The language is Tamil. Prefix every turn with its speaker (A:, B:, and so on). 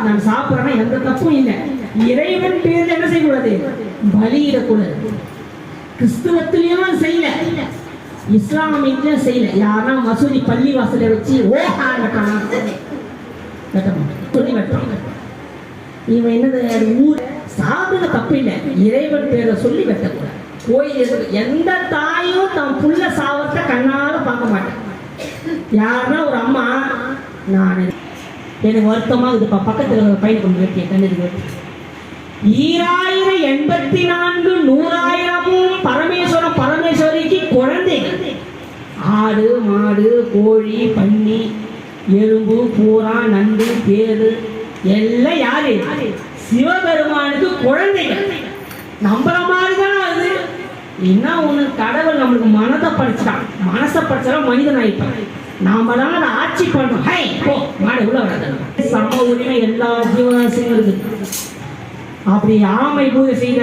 A: நான் சாப்பிட்றேன்னா எந்த தப்பும் இல்லை. இறைவன் பேர்ல என்ன செய்யக்கூடாது? பலியிடக்கூடாது. கிறிஸ்துவத்திலையும் செய்யல, இஸ்லாமியத்திலும் செய்யல. யாரா மசூதி பள்ளி வாசல வச்சு சொல்லி வெட்டான். இவன் என்னது ஊர் சாப்பிட தப்பு இல்லை, இறைவன் பேரை சொல்லி வெட்டக்கூடாது. கோயில் எந்த தாயும் தன் புள்ள சாவத்தை கண்ணால பார்க்க மாட்டேன். யாருன்னா ஒரு அம்மா, நான் எனக்கு வருத்தமாக இதுப்பா, பக்கத்தில் பையன் கொண்டு வெட்டிய கண்ணு வெட்டி 2084 100,000 பரமேஸ்வரம் பரமேஸ்வரிக்கு குழந்தைகள். ஆடு மாடு கோழி பன்னி எறும்பு பூரா நண்டு தேரு எல்லாம் யாரு? சிவபெருமானுக்கு குழந்தைகள். நம்புற மாதிரிதான் அது. என்ன ஒண்ணு, கடவுள் நம்மளுக்கு மனதை படிச்சான். மனசை படிச்சாலும் மனிதன் ஆயிட்டான். நாம தான் அதை ஆட்சி பண்றோம். ஹை போ மாடு உள்ள வராது. சம உரிமை எல்லா ஜீவராசியும் இருக்குது. அப்படி ஆமை பூஜை செய்த